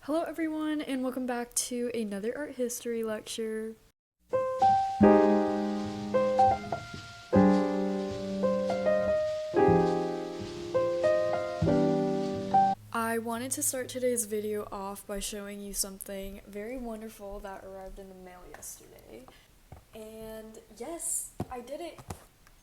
Hello everyone and welcome back to another art history lecture. I wanted to start today's video off by showing you something very wonderful that arrived in the mail yesterday. And yes, I did it.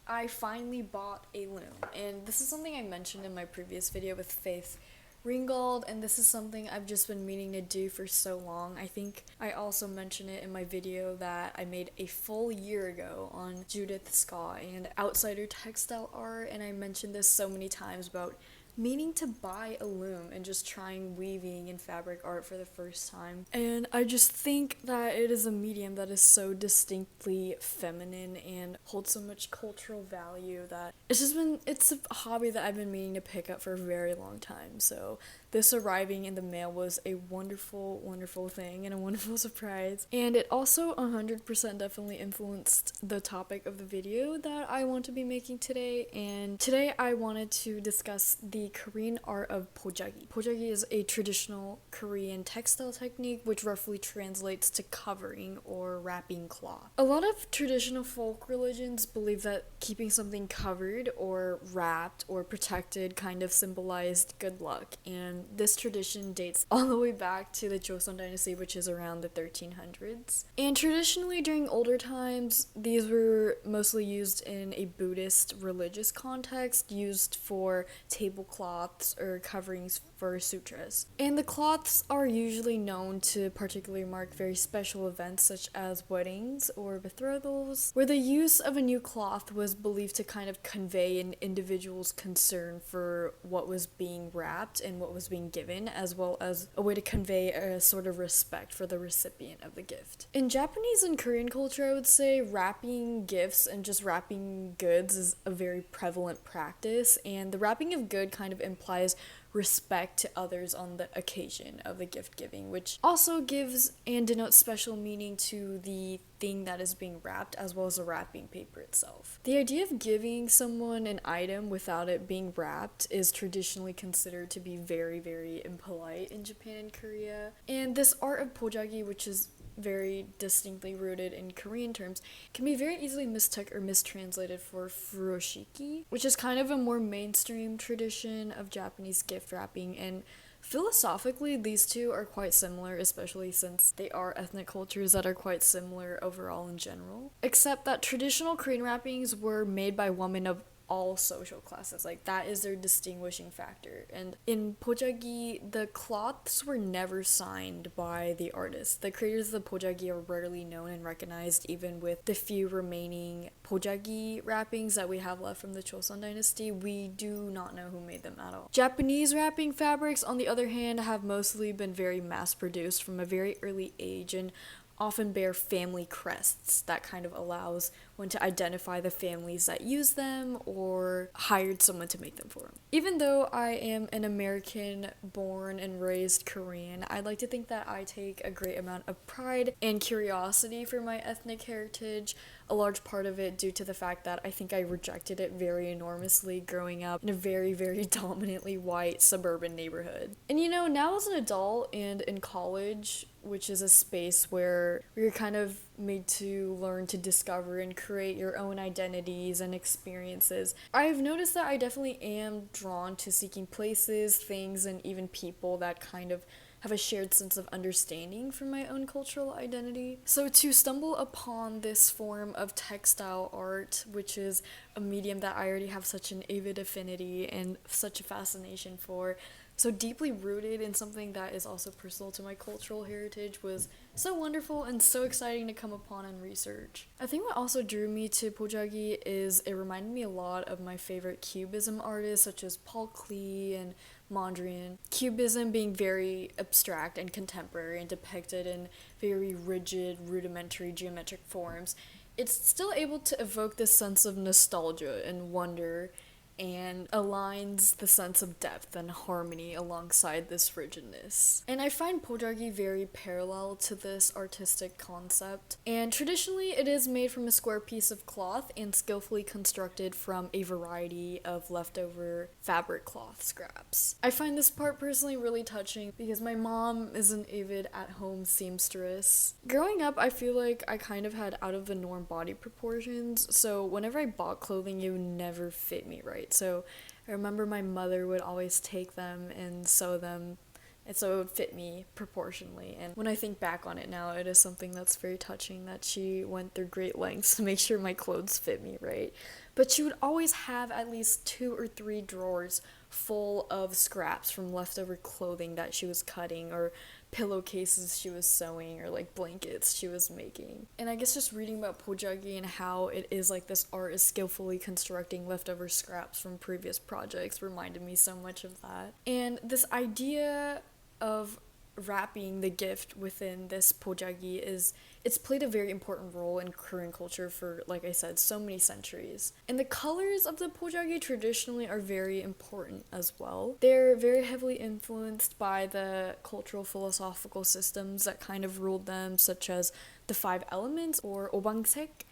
I finally bought a loom, and this is something I mentioned in my previous video with Faith Ringgold, and this is something I've just been meaning to do for so long. I think I also mentioned it in my video that I made a full year ago on Judith Scott and outsider textile art, and I mentioned this so many times about meaning to buy a loom and just trying weaving and fabric art for the first time. And I just think that it is a medium that is so distinctly feminine and holds so much cultural value that it's a hobby that I've been meaning to pick up for a very long time. So this arriving in the mail was a wonderful, wonderful thing and a wonderful surprise. And it also 100% definitely influenced the topic of the video that I want to be making today. And today I wanted to discuss the Korean art of Pojagi. Pojagi is a traditional Korean textile technique which roughly translates to covering or wrapping cloth. A lot of traditional folk religions believe that keeping something covered or wrapped or protected kind of symbolized good luck, and this tradition dates all the way back to the Joseon dynasty, which is around the 1300s. And traditionally during older times, these were mostly used in a Buddhist religious context, used for tablecloths or coverings for sutras. And the cloths are usually known to particularly mark very special events such as weddings or betrothals, where the use of a new cloth was believed to kind of convey an individual's concern for what was being wrapped and what was being given, as well as a way to convey a sort of respect for the recipient of the gift. In Japanese and Korean culture, I would say wrapping gifts and just wrapping goods is a very prevalent practice, and the wrapping of good kind of implies respect to others on the occasion of the gift giving, which also gives and denotes special meaning to the thing that is being wrapped as well as the wrapping paper itself. The idea of giving someone an item without it being wrapped is traditionally considered to be very, very impolite in Japan and Korea. And this art of Pojagi, which is very distinctly rooted in Korean terms, can be very easily mistook or mistranslated for furoshiki, which is kind of a more mainstream tradition of Japanese gift wrapping. And philosophically, these two are quite similar, especially since they are ethnic cultures that are quite similar overall in general. Except that traditional Korean wrappings were made by women of all social classes. Like, that is their distinguishing factor. And in Pojagi, the cloths were never signed by the artists. The creators of the Pojagi are rarely known and recognized, even with the few remaining Pojagi wrappings that we have left from the Joseon dynasty. We do not know who made them at all. Japanese wrapping fabrics, on the other hand, have mostly been very mass-produced from a very early age and often bear family crests that kind of allows one to identify the families that use them or hired someone to make them for them. Even though I am an American born and raised Korean, I like to think that I take a great amount of pride and curiosity for my ethnic heritage, a large part of it due to the fact that I think I rejected it very enormously growing up in a very, very dominantly white suburban neighborhood. And now as an adult and in college, which is a space where you're kind of made to learn to discover and create your own identities and experiences, I've noticed that I definitely am drawn to seeking places, things, and even people that kind of have a shared sense of understanding for my own cultural identity. So to stumble upon this form of textile art, which is a medium that I already have such an avid affinity and such a fascination for, so deeply rooted in something that is also personal to my cultural heritage, was so wonderful and so exciting to come upon and research. I think what also drew me to Pojagi is it reminded me a lot of my favorite cubism artists such as Paul Klee and Mondrian. Cubism being very abstract and contemporary and depicted in very rigid, rudimentary geometric forms, it's still able to evoke this sense of nostalgia and wonder and aligns the sense of depth and harmony alongside this rigidness. And I find Pojagi very parallel to this artistic concept. And traditionally, it is made from a square piece of cloth and skillfully constructed from a variety of leftover fabric cloth scraps. I find this part personally really touching because my mom is an avid at-home seamstress. Growing up, I feel like I kind of had out of the norm body proportions, so whenever I bought clothing, it would never fit me right. So I remember my mother would always take them and sew them, and so it would fit me proportionally. And when I think back on it now, it is something that's very touching that she went through great lengths to make sure my clothes fit me right. But she would always have at least 2 or 3 drawers full of scraps from leftover clothing that she was cutting, or pillowcases she was sewing, or like blankets she was making. And I guess just reading about Pojagi and how it is like this art is skillfully constructing leftover scraps from previous projects reminded me so much of that. And this idea of wrapping the gift within this Pojagi it's played a very important role in Korean culture for, like I said, so many centuries. And the colors of the Pojagi traditionally are very important as well. They're very heavily influenced by the cultural philosophical systems that kind of ruled them, such as the 5 elements or 오방색.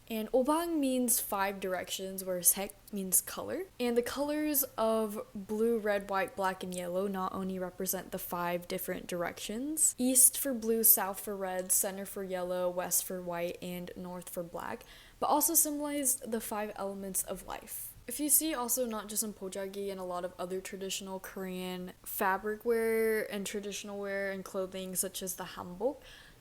And obang means 5 directions, whereas sek means color. And the colors of blue, red, white, black, and yellow not only represent the 5 different directions, east for blue, south for red, center for yellow, west for white, and north for black, but also symbolize the 5 elements of life. If you see also not just in Pojagi and a lot of other traditional Korean fabric wear and traditional wear and clothing such as the hanbok,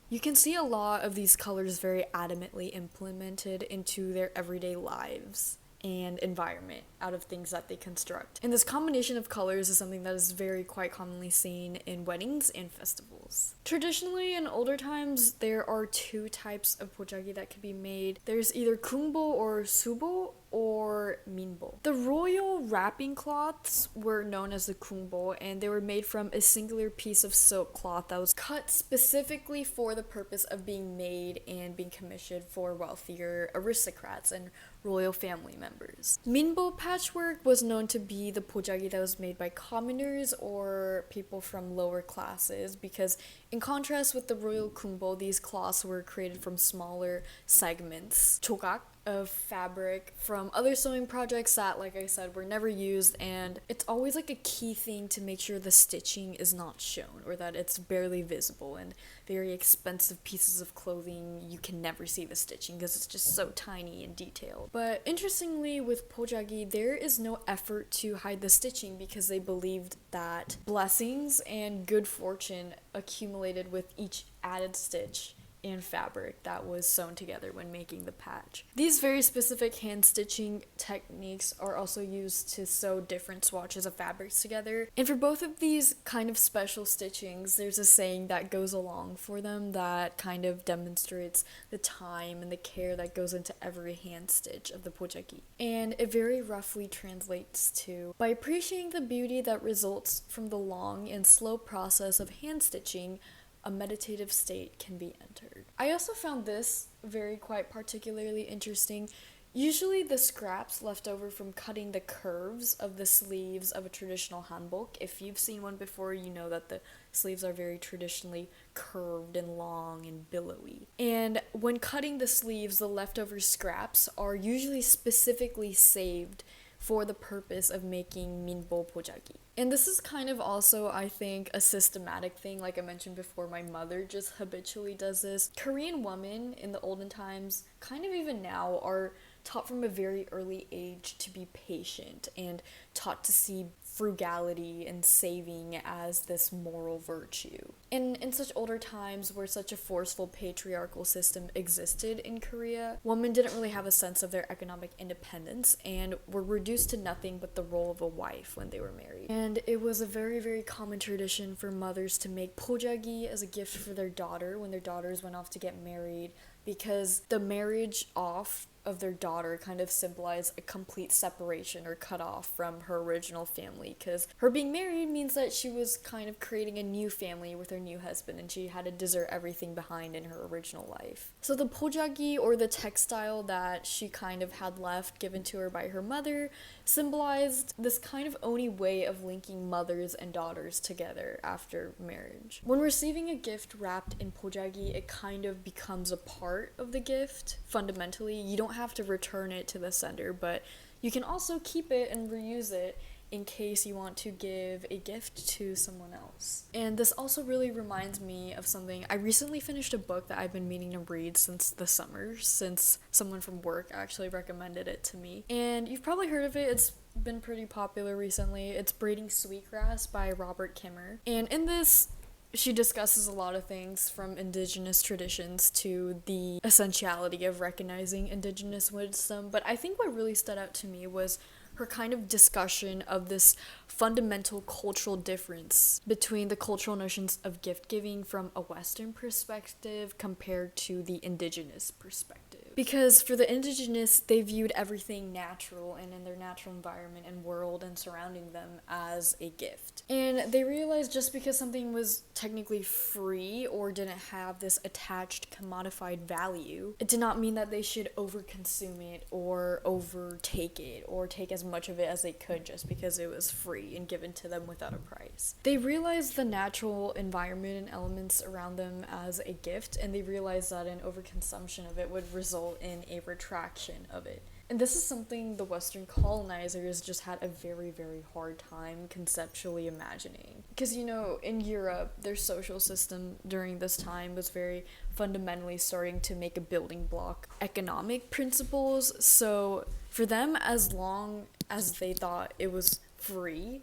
you can see a lot of these colors very adamantly implemented into their everyday lives and environment out of things that they construct. And this combination of colors is something that is very quite commonly seen in weddings and festivals. Traditionally, in older times, there are 2 types of Pojagi that can be made. There's either kungbo or subo or minbo. The royal wrapping cloths were known as the kungbo, and they were made from a singular piece of silk cloth that was cut specifically for the purpose of being made and being commissioned for wealthier aristocrats and royal family members. Minbo patchwork was known to be the Pojagi that was made by commoners or people from lower classes, because in contrast with the royal kungbo, these cloths were created from smaller segments, chogak, of fabric from other sewing projects that, like I said, were never used. And it's always like a key thing to make sure the stitching is not shown or that it's barely visible. And very expensive pieces of clothing, you can never see the stitching because it's just so tiny and detailed. But interestingly, with Pojagi, there is no effort to hide the stitching because they believed that blessings and good fortune accumulated with each added stitch and fabric that was sewn together when making the patch. These very specific hand stitching techniques are also used to sew different swatches of fabrics together. And for both of these kind of special stitchings, there's a saying that goes along for them that kind of demonstrates the time and the care that goes into every hand stitch of the Pojagi. And it very roughly translates to, by appreciating the beauty that results from the long and slow process of hand stitching, a meditative state can be entered. I also found this very quite particularly interesting. Usually the scraps left over from cutting the curves of the sleeves of a traditional hanbok, if you've seen one before, you know that the sleeves are very traditionally curved and long and billowy. And when cutting the sleeves, the leftover scraps are usually specifically saved for the purpose of making minbo Pojagi. And this is kind of also, I think, a systematic thing. Like I mentioned before, my mother just habitually does this. Korean women in the olden times, kind of even now, are taught from a very early age to be patient and taught to see frugality and saving as this moral virtue. And in such older times where such a forceful patriarchal system existed in Korea, women didn't really have a sense of their economic independence and were reduced to nothing but the role of a wife when they were married. And it was a very, very common tradition for mothers to make Pojagi as a gift for their daughter when their daughters went off to get married, because the marriage off of their daughter kind of symbolize a complete separation or cut off from her original family, because her being married means that she was kind of creating a new family with her new husband, and she had to desert everything behind in her original life. So the Pojagi, or the textile that she kind of had left given to her by her mother, symbolized this kind of oni way of linking mothers and daughters together after marriage. When receiving a gift wrapped in Pojagi, it kind of becomes a part of the gift. Fundamentally, you don't have to return it to the sender, but you can also keep it and reuse it in case you want to give a gift to someone else. And this also really reminds me of something. I recently finished a book that I've been meaning to read since the summer, since someone from work actually recommended it to me. And you've probably heard of it. It's been pretty popular recently. It's Braiding Sweetgrass by Robert Kimmer. And in this, she discusses a lot of things from indigenous traditions to the essentiality of recognizing indigenous wisdom. But I think what really stood out to me was her kind of discussion of this fundamental cultural difference between the cultural notions of gift giving from a Western perspective compared to the indigenous perspective. Because for the indigenous, they viewed everything natural and in their natural environment and world and surrounding them as a gift. And they realized just because something was technically free or didn't have this attached commodified value, it did not mean that they should overconsume it or overtake it or take as much of it as they could just because it was free and given to them without a price. They realized the natural environment and elements around them as a gift, and they realized that an overconsumption of it would result in a retraction of it. And this is something the Western colonizers just had a very, very hard time conceptually imagining. Because, in Europe, their social system during this time was very fundamentally starting to make a building block economic principles. So for them, as long as they thought it was free,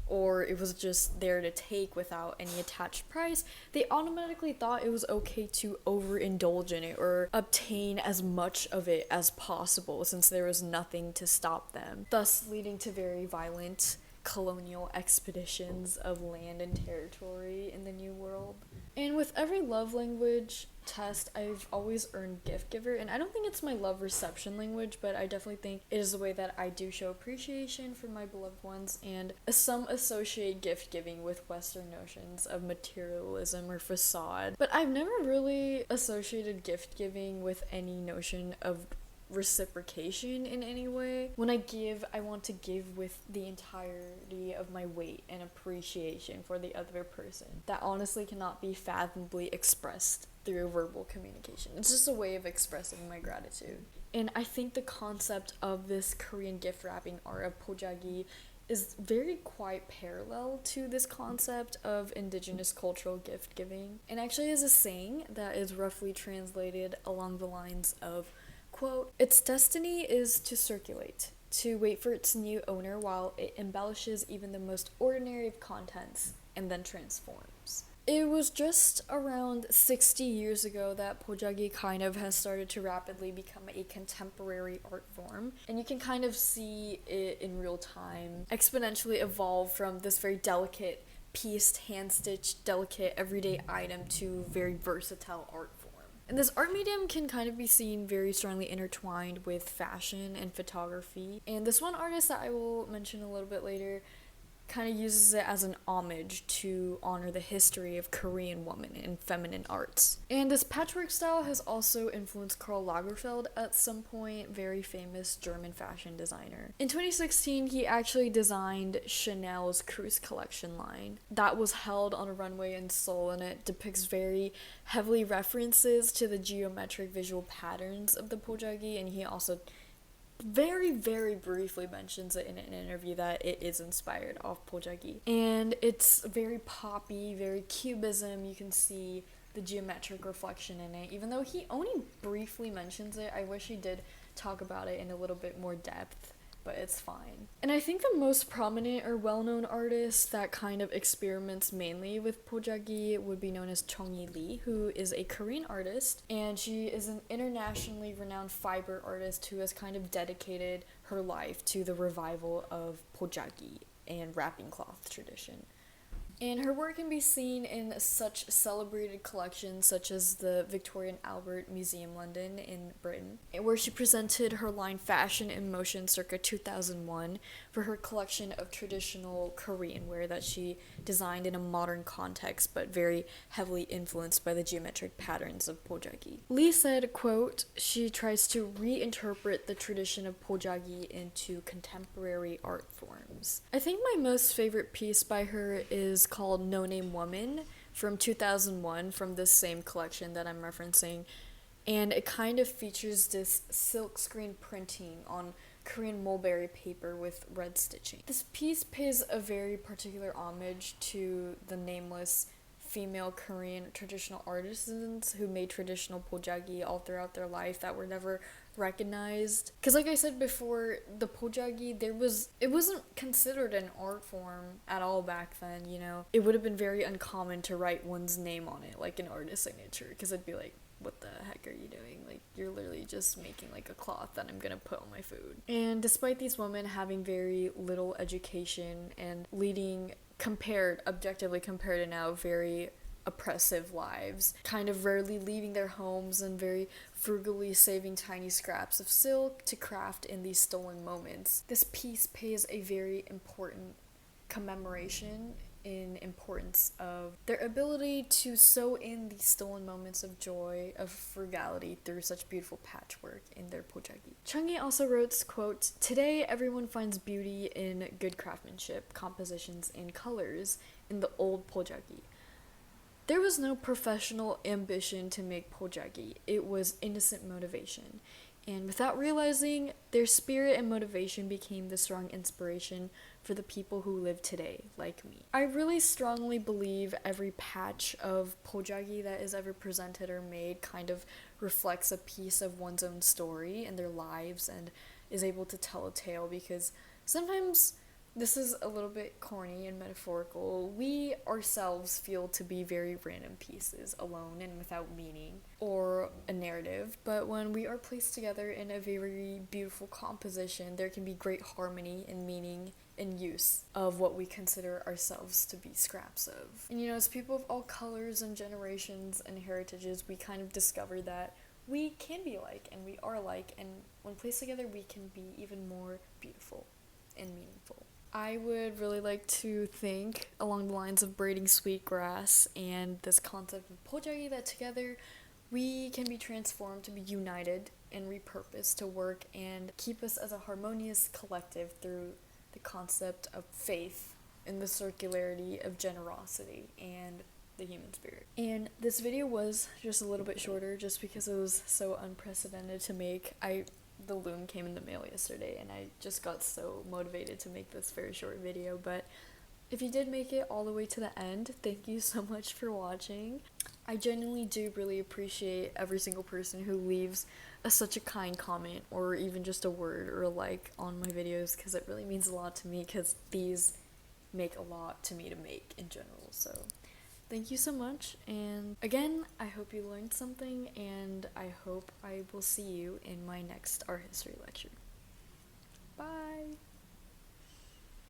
or it was just there to take without any attached price, they automatically thought it was okay to overindulge in it or obtain as much of it as possible since there was nothing to stop them, thus leading to very violent colonial expeditions of land and territory in the New World. And with every love language test, I've always earned gift giver, and I don't think it's my love reception language, but I definitely think it is the way that I do show appreciation for my beloved ones, and some associate gift giving with Western notions of materialism or facade, but I've never really associated gift giving with any notion of reciprocation in any way. When I give, I want to give with the entirety of my weight and appreciation for the other person. That honestly cannot be fathomably expressed through verbal communication. It's just a way of expressing my gratitude. And I think the concept of this Korean gift wrapping art of Pojagi is very quite parallel to this concept of indigenous cultural gift giving. And actually is a saying that is roughly translated along the lines of, quote, "Its destiny is to circulate, to wait for its new owner while it embellishes even the most ordinary of contents and then transforms." It was just around 60 years ago that Pojagi kind of has started to rapidly become a contemporary art form, and you can kind of see it in real time exponentially evolve from this very delicate, pieced, hand-stitched, delicate, everyday item to very versatile art form. And this art medium can kind of be seen very strongly intertwined with fashion and photography. And this one artist that I will mention a little bit later kind of uses it as an homage to honor the history of Korean women in feminine arts. And this patchwork style has also influenced Karl Lagerfeld at some point, very famous German fashion designer. In 2016, he actually designed Chanel's Cruise collection line that was held on a runway in Seoul, and it depicts very heavily references to the geometric visual patterns of the Pojagi, and he also very, very briefly mentions it in an interview that it is inspired off Pojagi. And it's very poppy, very cubism. You can see the geometric reflection in it. Even though he only briefly mentions it, I wish he did talk about it in a little bit more depth, but it's fine. And I think the most prominent or well-known artist that kind of experiments mainly with Pojagi would be known as Chung Lee, who is a Korean artist, and she is an internationally renowned fiber artist who has kind of dedicated her life to the revival of Pojagi and wrapping cloth tradition. And her work can be seen in such celebrated collections such as the Victoria and Albert Museum London in Britain, where she presented her line Fashion in Motion circa 2001 for her collection of traditional Korean wear that she designed in a modern context but very heavily influenced by the geometric patterns of Pojagi. Lee said, quote, she tries to reinterpret the tradition of Pojagi into contemporary art forms. I think my most favorite piece by her is called No Name Woman from 2001 from this same collection that I'm referencing, and it kind of features this silkscreen printing on Korean mulberry paper with red stitching. This piece pays a very particular homage to the nameless female Korean traditional artisans who made traditional Pojagi all throughout their life that were never recognized. Because like I said before, the Pojagi, it wasn't considered an art form at all back then, you know. It would have been very uncommon to write one's name on it, like an artist signature, because it'd be like, what the heck are you doing? Like, you're literally just making like a cloth that I'm gonna put on my food. And despite these women having very little education and leading objectively compared to now, very oppressive lives, kind of rarely leaving their homes and very frugally saving tiny scraps of silk to craft in these stolen moments. This piece pays a very important commemoration in importance of their ability to sew in these stolen moments of joy, of frugality through such beautiful patchwork in their Pojagi. Chung-hee also wrote, quote, today everyone finds beauty in good craftsmanship, compositions, and colors in the old Pojagi. There was no professional ambition to make Pojagi, it was innocent motivation. And without realizing, their spirit and motivation became the strong inspiration for the people who live today, like me. I really strongly believe every patch of Pojagi that is ever presented or made kind of reflects a piece of one's own story and their lives and is able to tell a tale, because sometimes this is a little bit corny and metaphorical. We ourselves feel to be very random pieces, alone and without meaning or a narrative, but when we are placed together in a very beautiful composition, there can be great harmony and meaning and use of what we consider ourselves to be scraps of. And you know, as people of all colors and generations and heritages, we kind of discover that we can be alike and we are alike, and when placed together, we can be even more beautiful and meaningful. I would really like to think along the lines of braiding sweetgrass and this concept of Pojagi, that together we can be transformed to be united and repurposed to work and keep us as a harmonious collective through the concept of faith in the circularity of generosity and the human spirit. And this video was just a little bit shorter just because it was so unprecedented to make. The loom came in the mail yesterday and I just got so motivated to make this very short video, but if you did make it all the way to the end, thank you so much for watching. I genuinely do really appreciate every single person who leaves such a kind comment or even just a word or a like on my videos, because it really means a lot to me, because these make a lot to me to make in general. So thank you so much, and again, I hope you learned something, and I hope I will see you in my next art history lecture. Bye!